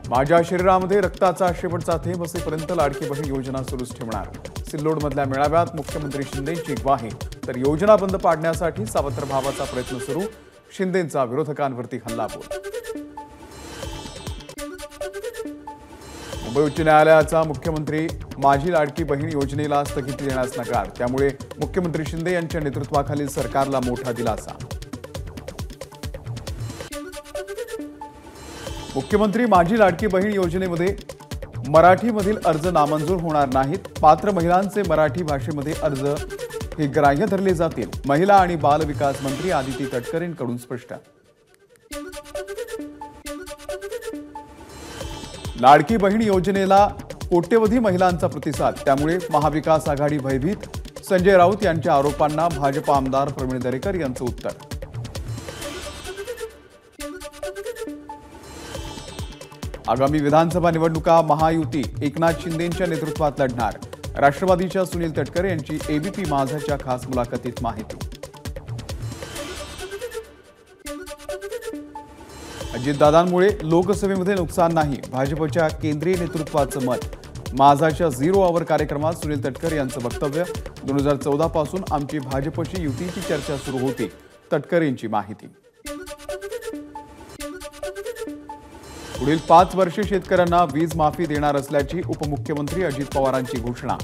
माझ्या शरीरामध्ये रक्ताचा शेवटचा थेंब असेपर्यंत लाडकी बहीण योजना सुरूच ठेवणार। सिल्लोडमधल्या मेळाव्यात मुख्यमंत्री शिंदेंची ग्वाही। तर योजना बंद पाडण्यासाठी सावत्र भावाचा प्रयत्न सुरू। शिंदेंचा विरोधकांवरती हल्लाबोल। मुंबई उच्च न्यायालयाचा मुख्यमंत्री माझी लाडकी बहीण योजनेला स्थगिती देण्यास नकार। त्यामुळे मुख्यमंत्री शिंदे यांच्या नेतृत्वाखालील सरकारला मोठा दिलासा। मुख्यमंत्री माझी लाडकी बहीण योजनेमध्ये मराठीमधील अर्ज नामंजूर होणार नाहीत। पात्र महिलांचे मराठी भाषेमध्ये अर्ज हे ग्राह्य धरले जातील। महिला आणि बाल विकास मंत्री आदिती तटकरेंकडून स्पष्ट। लाडकी बहीण योजनेला कोट्यवधी महिलांचा प्रतिसाद। त्यामुळे महाविकास आघाडी भयभीत। संजय राऊत यांच्या आरोपांना भाजप आमदार प्रवीण दरेकर यांचं उत्तर। आगामी विधानसभा निवडणुका महायुती एकनाथ शिंदेंच्या नेतृत्वात लढणार। राष्ट्रवादीच्या सुनील तटकरे यांची एबीपी माझाच्या खास मुलाखतीत माहिती। अजितदादांमुळे लोकसभेमध्ये नुकसान नाही, भाजपच्या केंद्रीय नेतृत्वाचं मत। माझाच्या 0 आवर कार्यक्रमात सुनील तटकरे यांचं वक्तव्य। 2014 पासून आमची भाजपशी युतीची चर्चा सुरू होती, तटकरेंची माहिती। पुढील 5 वर्षे शेतकऱ्यांना वीज माफी देणार असल्याची उपमुख्यमंत्री अजित पवारांची घोषणा।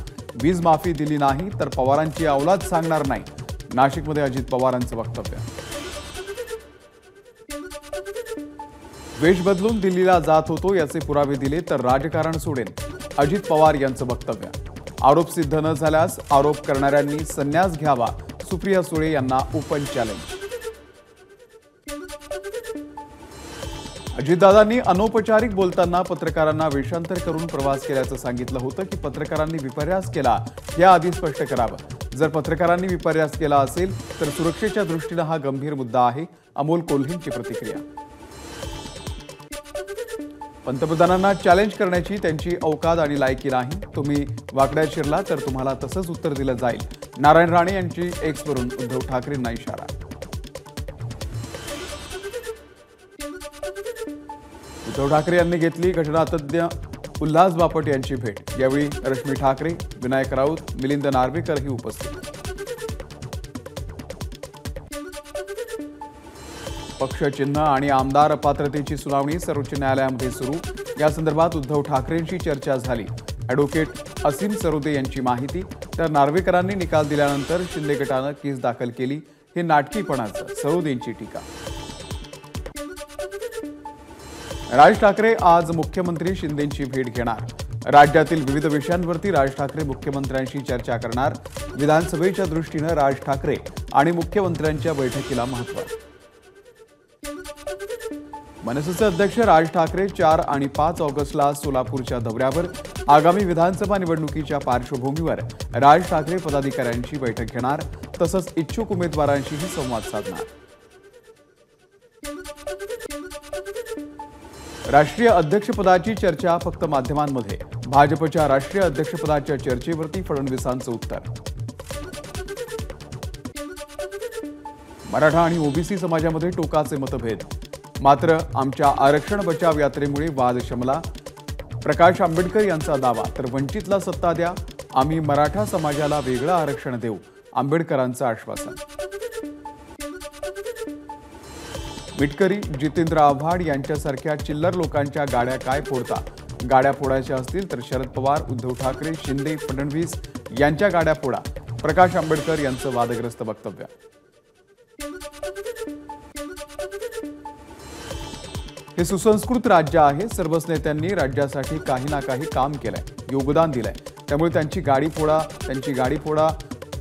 वीज माफी दिली नाही तर पवारांची औलाद सांगणार नाही, नाशिकमध्ये अजित पवारांचं वक्तव्य। वेश बदलून दिल्लीला जात होतो याचे पुरावे दिले तर राजकारण सोडेन, अजित पवार यांचं वक्तव्य। आरोप सिद्ध न झाल्यास आरोप करणाऱ्यांनी संन्यास घ्यावा, सुप्रिया सुळे यांना ओपन चॅलेंज। अजितदादांनी अनौपचारिक बोलताना पत्रकारांना वेषांतर करून प्रवास केल्याचं सांगितलं होतं की पत्रकारांनी विपर्यास केला याआधी स्पष्ट करावं। जर पत्रकारांनी विपर्यास केला असेल तर सुरक्षेच्या दृष्टीनं हा गंभीर मुद्दा आहे, अमोल कोल्हेंची प्रतिक्रिया। पंतप्रधानांना चॅलेंज करण्याची त्यांची औकात आणि लायकी नाही, तुम्ही वाकड्यात शिरला तर तुम्हाला तसंच उत्तर दिलं जाईल, नारायण राणे यांची एक्सवरून उद्धव ठाकरेंना इशारा। उद्धव ठाकरे यांनी घेतली घटनातज्ञ उल्हास बापट यांची भेट। यावेळी रश्मी ठाकरे, विनायक राऊत, मिलिंद नार्वेकरही उपस्थित। पक्ष चिन्ह आणि आमदार अपात्रतेची सुनावणी सर्वोच्च न्यायालयामध्ये सुरू। या संदर्भात उद्धव ठाकरेंशी चर्चा झाली। ॲडव्होकेट असीम सरोदे यांची माहिती। तर नार्वेकरांनी निकाल दिल्यानंतर शिंदे गटानं केस दाखल केली, हे नाटकीपणाचं, सरोदेंची टीका। राज ठाकरे आज मुख्यमंत्री शिंदेंची भेट घेणार। राज्यातील विविध विषयांवरती राज ठाकरे मुख्यमंत्र्यांशी चर्चा करणार। विधानसभेच्या दृष्टीनं राज ठाकरे आणि मुख्यमंत्र्यांच्या बैठकीला महत्त्व। मनसेचे अध्यक्ष राज ठाकरे 4 आणि 5 ऑगस्टला सोलापूरच्या दौऱ्यावर। आगामी विधानसभा निवडणुकीच्या पार्श्वभूमीवर राज ठाकरे पदाधिकाऱ्यांची बैठक घेणार, तसंच इच्छुक उमेदवारांशीही संवाद साधणार। राष्ट्रीय अध्यक्षपदाची चर्चा फक्त माध्यमांमध्ये। भाजपच्या राष्ट्रीय अध्यक्षपदाच्या चर्चेवरती फडणवीसांचं उत्तर। मराठा आणि ओबीसी समाजामध्ये टोकाचे मतभेद, मात्र आमच्या आरक्षण बचाव यात्रेमुळे वाद शमला। प्रकाश आंबेडकर यांचा दावा। तर वंचितला सत्ता द्या, आम्ही मराठा समाजाला वेगळं आरक्षण देऊ, आंबेडकरांचं आश्वासन। मिटकरी, जितेंद्र आव्हाड यांच्यासारख्या चिल्लर लोकांच्या गाड्या काय फोडता? गाड्या फोडायच्या असतील तर शरद पवार, उद्धव ठाकरे, शिंदे, फडणवीस यांच्या गाड्या फोडा, प्रकाश आंबेडकर यांचं वादग्रस्त वक्तव्य। हे सुसंस्कृत राज्य आहे, सर्वच नेत्यांनी राज्यासाठी काही ना काही काम केलंय, योगदान दिलंय, त्यामुळे त्यांची गाडी फोडा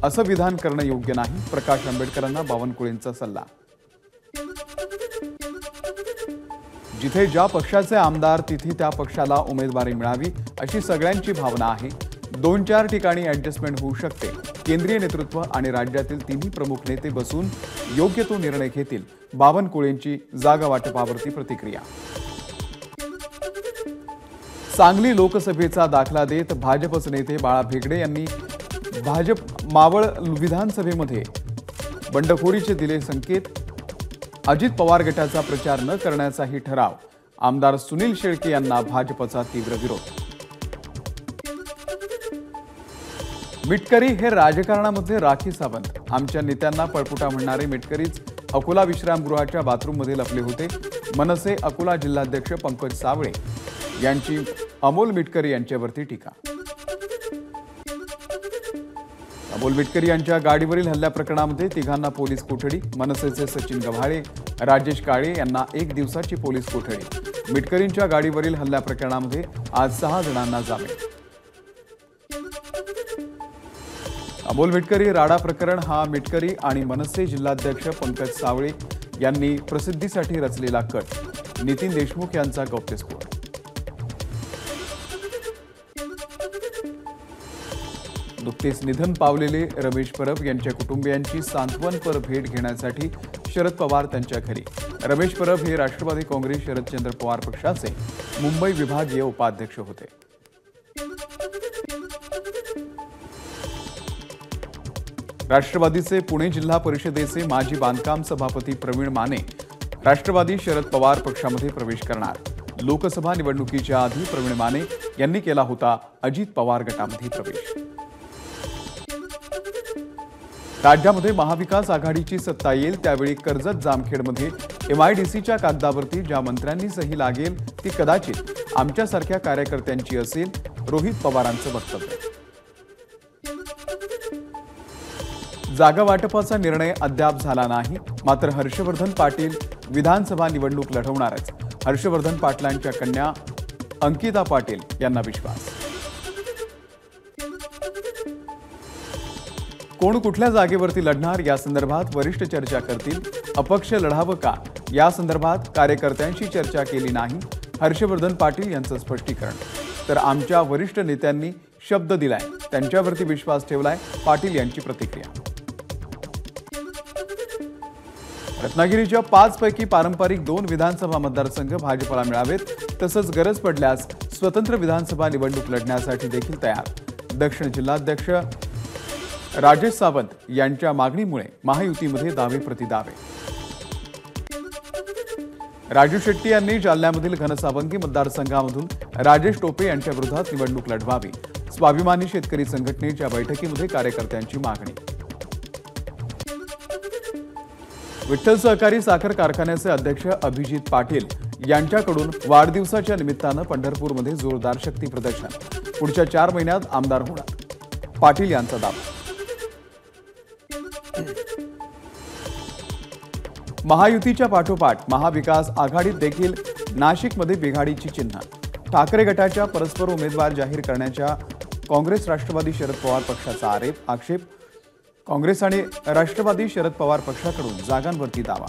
असं विधान करणं योग्य नाही, प्रकाश आंबेडकरांना बावनकुळेंचा सल्ला। जिथे ज्या पक्षाचे आमदार तिथे त्या पक्षाला उमेदवारी मिळावी अशी सगळ्यांची भावना आहे। 2-4 ठिकाणी ॲडजस्टमेंट होऊ शकते। केंद्रीय नेतृत्व आणि राज्यातील तिन्ही प्रमुख नेते बसून योग्य तो निर्णय घेतील, बावनकुळेंची जागा वाटपावरती प्रतिक्रिया। सांगली लोकसभेचा दाखला देत भाजपचे नेते बाळा भेगडे यांनी भाजप मावळ विधानसभेमध्ये बंडखोरीचे दिले संकेत। अजित पवार गटाचा प्रचार न करण्याचाही ठराव। आमदार सुनील शेळके यांना भाजपचा तीव्र विरोध। मिटकरी हे राजकारणामध्ये राखी सावंत। आमच्या नेत्यांना पळपुटा म्हणणारे मिटकरीच अकोला विश्रामगृहाच्या बाथरूममध्ये लपले होते। मनसे अकोला जिल्हाध्यक्ष पंकज सावळे यांची अमोल मिटकरी यांच्यावरती टीका। अमोल मिटकरी यांच्या गाडीवरील हल्ल्या प्रकरणामध्ये तिघांना पोलीस कोठडी। मनसेचे सचिन गव्हाळे, राजेश काळे यांना 1 दिवसाची पोलीस कोठडी। मिटकरींच्या गाडीवरील हल्ल्या प्रकरणामध्ये आज 6 जणांना जामीन। अमोल मिटकरी राडा प्रकरण हा मिटकरी आणि मनसे जिल्हाध्यक्ष पंकज सावळे यांनी प्रसिद्धीसाठी रचलेला कट। नितीन देशमुख यांचा गौप्यस्फोट। नुकतेच निधन पावलेले रमेश परब यांच्या कुटुंबियांची सांत्वनपर भेट घेण्यासाठी शरद पवार त्यांच्या घरी। रमेश परब हे राष्ट्रवादी काँग्रेस शरदचंद्र पवार पक्षाचे मुंबई विभागीय उपाध्यक्ष होते। राष्ट्रवादीचे पुणे जिल्हा परिषदेचे माजी बांधकाम सभापती प्रवीण माने राष्ट्रवादी शरद पवार पक्षामध्ये प्रवेश करणार। लोकसभा निवडणुकीच्या आधी प्रवीण माने यांनी केला होता अजित पवार गटामध्ये प्रवेश। राज्यामध्ये महाविकास आघाडीची सत्ता येईल त्यावेळी कर्जत जामखेडमध्ये MIDCच्या कागदावरती ज्या मंत्र्यांनी सही लागेल ती कदाचित आमच्यासारख्या कार्यकर्त्यांची असेल, रोहित पवारांचं वक्तव्य। जागा वाटपाचा निर्णय अद्याप झाला नाही, मात्र हर्षवर्धन पाटील विधानसभा निवडणूक लढवणारच। हर्षवर्धन पाटलांच्या कन्या अंकिता पाटील यांना विश्वास। कोण कुठल्या जागेवरती लढणार या संदर्भात वरिष्ठ चर्चा करतील। अपक्ष लढावं का या संदर्भात कार्यकर्त्यांशी चर्चा केली नाही, हर्षवर्धन पाटील यांचं स्पष्टीकरण। तर आमच्या वरिष्ठ नेत्यांनी शब्द दिलाय, त्यांच्यावरती विश्वास ठेवलाय, पाटील यांची प्रतिक्रिया। रत्नागिरीच्या 5 पैकी पारंपरिक 2 विधानसभा मतदारसंघ भाजपला मिळावेत, तसंच गरज पडल्यास स्वतंत्र विधानसभा निवडणूक लढण्यासाठी देखील तयार। दक्षिण जिल्हाध्यक्ष राजेश सावंत यांच्या मागणीमुळे महायुतीमध्ये दावे प्रतिदावे। राजू शेट्टी यांनी जालन्यामधील घनसावंगी मतदारसंघामधून राजेश टोपे यांच्या विरोधात निवडणूक लढवावी। स्वाभिमानी शेतकरी संघटनेच्या बैठकीमध्ये कार्यकर्त्यांची मागणी। विठ्ठल सहकारी साखर कारखान्याचे अध्यक्ष अभिजित पाटील यांच्याकडून वाढदिवसाच्या निमित्तानं पंढरपूरमध्ये जोरदार शक्ती प्रदर्शन। पुढच्या 4 महिन्यात आमदार होणार, पाटील यांचा दावा। महायुतीच्या पाठोपाठ महाविकास आघाडीत देखील नाशिकमध्ये बिघाडीची चिन्ह। ठाकरे गटाच्या परस्पर उमेदवार जाहीर करण्याच्या काँग्रेस राष्ट्रवादी शरद पवार पक्षाचा आक्षेप। काँग्रेस आणि राष्ट्रवादी शरद पवार पक्षाकडून जागांवरती दावा।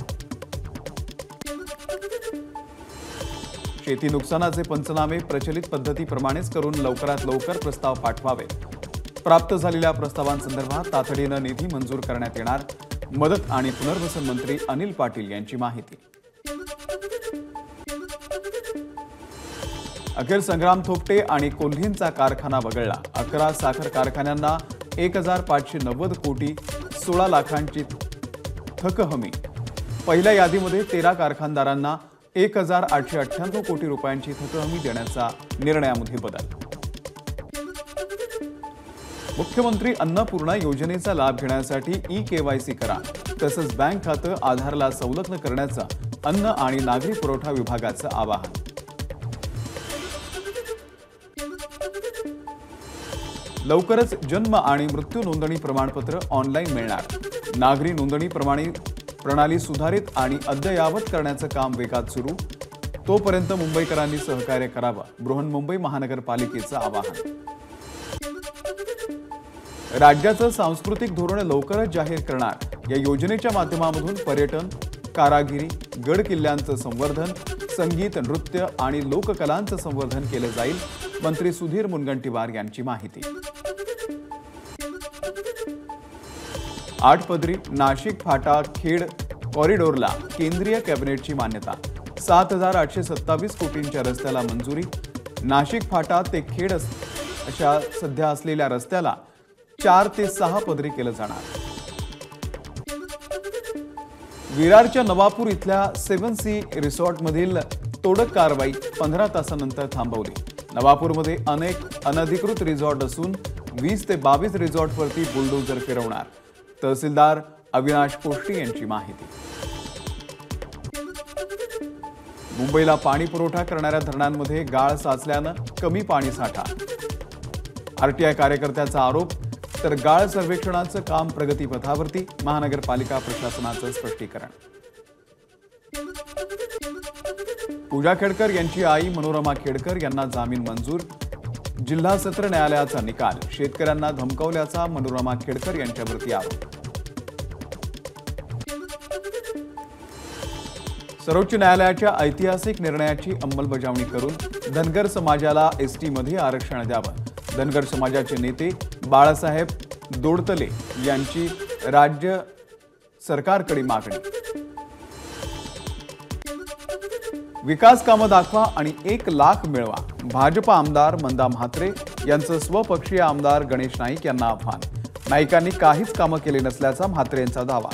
शेती नुकसानाचे पंचनामे प्रचलित पद्धतीप्रमाणेच करून लवकरात लवकर प्रस्ताव पाठवावे। प्राप्त झालेल्या प्रस्तावांसंदर्भात तातडीनं निधी मंजूर करण्यात येणार, मदत आणि पुनर्वसन मंत्री अनिल पाटील यांची माहिती। अखेर संग्राम थोपटे आणि कोल्हेंचा कारखाना वगळला। 11 साखर कारखान्यांना 1590 कोटी 16 लाखांची थक हमी। पहिल्या यादीमध्ये 13 कारखानदारांना 1898 कोटी रुपयांची थक हमी देण्याचा निर्णयामध्ये बदल। मुख्यमंत्री अन्नपूर्णा योजनेचा लाभ घेण्यासाठी eKYC करा, तसंच बँक खातं आधारला संलग्न करण्याचं अन्न आणि नागरी पुरवठा विभागाचं आवाहन। लवकरच जन्म आणि मृत्यू नोंदणी प्रमाणपत्र ऑनलाईन मिळणार। नागरी नोंदणी प्रणाली सुधारित आणि अद्ययावत करण्याचं काम वेगात सुरू। तोपर्यंत मुंबईकरांनी सहकार्य करावं, बृहन्मुंबई महानगरपालिकेचं आवाहन। राज्याचं सांस्कृतिक धोरण लवकरच जाहीर करणार। या योजनेच्या माध्यमातून पर्यटन, कारागिरी, गड किल्ल्यांचं संवर्धन, संगीत, नृत्य आणि लोककलांचं संवर्धन केलं जाईल। मंत्री सुधीर मुनगंटीवार यांची माहिती। 8 पदरी नाशिक फाटा खेड कॉरिडॉरला केंद्रीय कॅबिनेटची मान्यता। 7827 कोटींच्या रस्त्याला मंजुरी। नाशिक फाटा ते खेड अशा सध्या असलेल्या रस्त्याला 4 ते 6 पदरी केलं जाणार। विरारच्या नवापूर इथल्या 7 सी रिसॉर्टमधील तोडक कारवाई 15 तासांनंतर थांबवली। नवापूरमध्ये अनेक अनधिकृत रिसॉर्ट असून 20 ते 22 रिसॉर्टवरती बुलडोजर फिरवणार। तहसीलदार अविनाश कोष्टी यांची माहिती। मुंबईला पाणी पुरवठा करणाऱ्या धरणांमध्ये गाळ साचल्यानं कमी पाणी साठा। आरटीआय कार्यकर्त्याचा आरोप, तर गाळ सर्वेक्षणाचं काम प्रगतीपथावरती। महानगरपालिका प्रशासनाचं स्पष्टीकरण। पूजा खेडकर यांची आई मनोरमा खेडकर यांना जामीन मंजूर। जिल्हा सत्र न्यायालयाचा निकाल, शेतकऱ्यांना धमकावल्याचा मनोरमा खेडकर यांच्यावरती आरोप। सर्वोच्च न्यायालयाच्या ऐतिहासिक निर्णयाची अंमलबजावणी करून धनगर समाजाला एसटी मध्ये आरक्षण द्यावं। धनगर समाजाचे नेते बाळासाहेब दोडतले यांची राज्य सरकारकडे मागणी। विकास कामं दाखवा आणि 1 लाख मिळवा, भाजप आमदार मंदा म्हात्रे यांचं स्वपक्षीय आमदार गणेश नाईक यांना आव्हान। नाईकांनी काहीच कामं केले नसल्याचा म्हात्रेंचा दावा।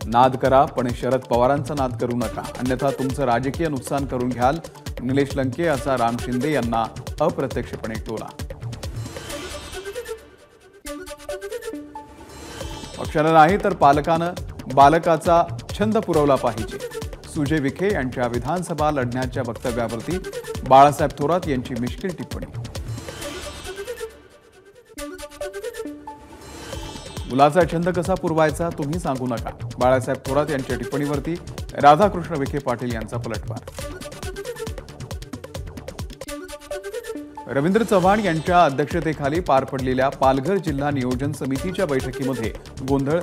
नाद करा पण शरद पवारांचा नाद करू नका, अन्यथा तुमचं राजकीय नुकसान करून घ्याल। निलेश लंके असा राम शिंदे यांना अप्रत्यक्षपणे टोला। पक्षानं नाही तर पालकानं बालकाचा छंद पुरवला पाहिजे। सुजय विखे यांच्या विधानसभा लढण्याच्या वक्तव्यावरती बाळासाहेब थोरात यांची मिश्किल टिप्पणी। मुलाचा छंद कसा पुरवायचा तुम्ही सांगू नका, बाळासाहेब थोरात यांच्या टिप्पणीवरती राधाकृष्ण विखे पाटील यांचा पलटवार। रवींद्र चव्हाण यांच्या अध्यक्षतेखाली पार पडलेल्या पालघर जिल्हा नियोजन समितीच्या बैठकीमध्ये गोंधळ।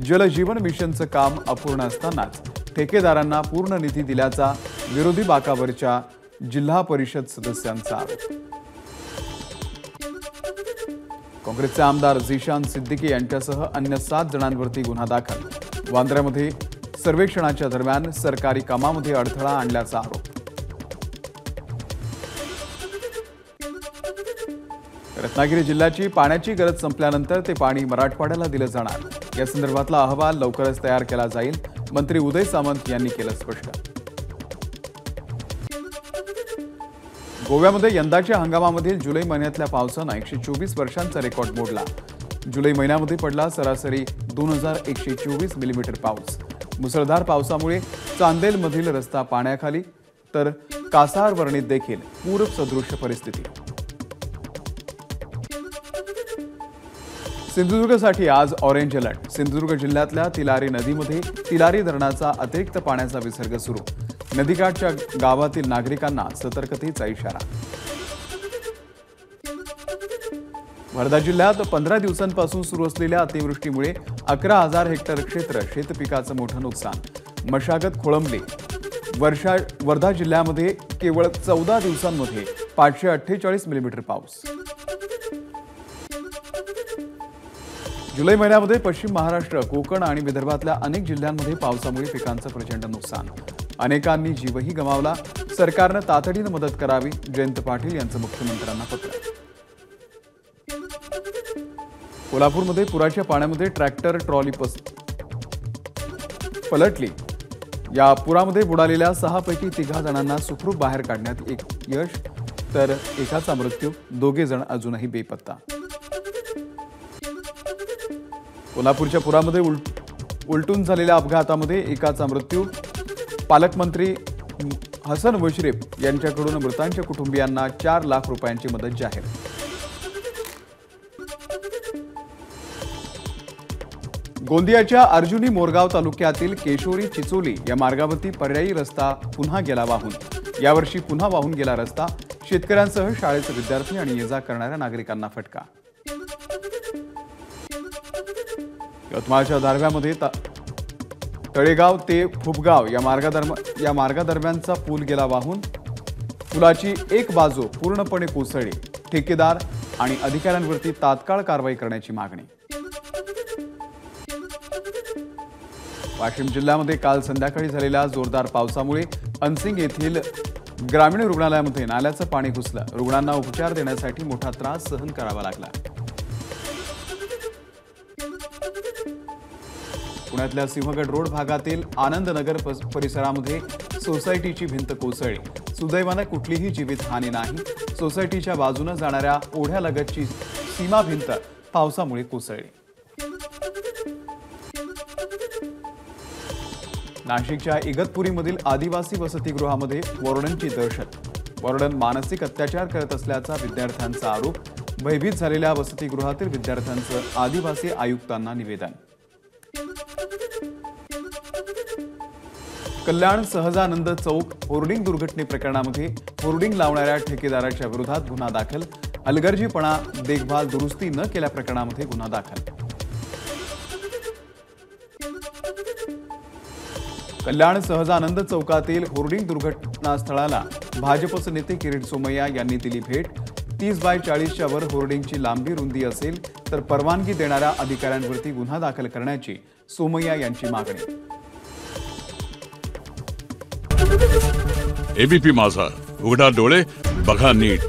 जलजीवन मिशनचं काम अपूर्ण असतानाच ठेकेदारांना पूर्ण निधी दिल्याचा विरोधी बाकावरच्या जिल्हा परिषद सदस्यांचा आरोप। काँग्रेसचे आमदार झिशान सिद्दीकी यांच्यासह अन्य 7 जणांवरती गुन्हा दाखल। वांद्र्यामध्ये सर्वेक्षणाच्या दरम्यान सरकारी कामामध्ये अडथळा आणल्याचा आरोप। रत्नागिरी जिल्ह्याची पाण्याची गरज संपल्यानंतर ते पाणी मराठवाड्याला दिलं जाणार। या संदर्भातला अहवाल लवकरच तयार केला जाईल, मंत्री उदय सामंत यांनी केलं स्पष्ट। गोव्यामध्ये यंदाच्या हंगामामधील जुलै महिन्यातल्या पावसानं 124 वर्षांचा रेकॉर्ड मोडला। जुलै महिन्यामध्ये पडला सरासरी 2124 मिलीमीटर पाऊस। मुसळधार पावसामुळे चांदेलमधील रस्ता पाण्याखाली, तर कासारवर्णीत देखील पूरसदृश परिस्थिती। सिंधुदुर्गसाठी आज ऑरेंज अलर्ट। सिंधुदुर्ग जिल्ह्यातल्या तिलारी नदीमध्ये तिलारी धरणाचा अतिरिक्त पाण्याचा विसर्ग सुरू। नदीकाठच्या गावातील नागरिकांना सतर्कतेचा इशारा। वर्धा जिल्ह्यात 15 दिवसांपासून सुरू असलेल्या अतिवृष्टीमुळे 11,000 हेक्टर क्षेत्र शेतपिकाचं मोठं नुकसान। मशागत खोळंबली। वर्धा जिल्ह्यामध्ये केवळ 14 दिवसांमध्ये 548 मिलीमीटर पाऊस। जुलै महिन्यामध्ये पश्चिम महाराष्ट्र, कोकण आणि विदर्भातल्या अनेक जिल्ह्यांमध्ये पावसामुळे पिकांचं प्रचंड नुकसान। अनेकांनी जीवही गमावला। सरकारनं तातडीनं मदत करावी, जयंत पाटील यांचं मुख्यमंत्र्यांना पत्र। कोल्हापूरमध्ये पुराच्या पाण्यामध्ये ट्रॅक्टर ट्रॉली पलटली। या पुरामध्ये बुडालेल्या 6 पैकी 3 जणांना सुखरूप बाहेर काढण्यात यश, तर एकाचा मृत्यू, 2 जण अजूनही बेपत्ता। कोल्हापूरच्या पुरामध्ये उलटून झालेल्या अपघातामध्ये एकाचा मृत्यू। पालकमंत्री हसन मुश्रीफ यांच्याकडून मृतांच्या कुटुंबियांना 4 लाख रुपयांची मदत जाहीर। गोंदियाच्या अर्जुनी मोरगाव तालुक्यातील केशोरी चिचोली या मार्गावरती पर्यायी रस्ता पुन्हा गेला वाहून। यावर्षी पुन्हा वाहून गेला रस्ता। शेतकऱ्यांसह शाळेचे विद्यार्थी आणि ये जा करणाऱ्या नागरिकांना फटका। यवतमाळच्या दारव्यामध्ये तळेगाव ते फुबगाव या मार्गादरम्यानचा पूल गेला वाहून। पुलाची एक बाजू पूर्णपणे कोसळली। ठेकेदार आणि अधिकाऱ्यांवरती तात्काळ कारवाई करण्याची मागणी। वाशिम जिल्ह्यामध्ये काल संध्याकाळी झालेल्या जोरदार पावसामुळे अनसिंग येथील ग्रामीण रुग्णालयामध्ये नाल्याचं पाणी घुसलं। रुग्णांना उपचार देण्यासाठी मोठा त्रास सहन करावा लागला। पुण्यातल्या सिंहगड रोड भागातील आनंदनगर परिसरामध्ये सोसायटीची भिंत कोसळली। सुदैवाने कुठलीही जीवितहानी नाही। सोसायटीच्या बाजूने जाणाऱ्या ओढ्यालगतची सीमा भिंत पावसामुळे कोसळली। नाशिकच्या इगतपुरीमधील आदिवासी वसतिगृहामध्ये वॉर्डनची दहशत। वॉर्डन मानसिक अत्याचार करत असल्याचा विद्यार्थ्यांचा आरोप। भयभीत झालेल्या वसतिगृहातील विद्यार्थ्यांचं आदिवासी आयुक्तांना निवेदन। कल्याण सहजानंद चौक होर्डिंग दुर्घटने प्रकरणामध्ये होर्डिंग लावणाऱ्या ठेकेदाराच्या विरोधात गुन्हा दाखल। हलगर्जीपणा देखभाल दुरुस्ती न केल्या प्रकरणामध्ये गुन्हा दाखल। कल्याण सहजानंद चौकातील होर्डिंग दुर्घटनास्थळाला भाजपचे नेते किरीट सोमय्या यांनी दिली भेट। 30 बाय 40च्या वर होर्डिंगची लांबी रुंदी असेल तर परवानगी देणाऱ्या अधिकाऱ्यांवरती गुन्हा दाखल करण्याची सोमय्या यांची मागणी। एबीपी माझा, उघडा डोळे बघा नीट।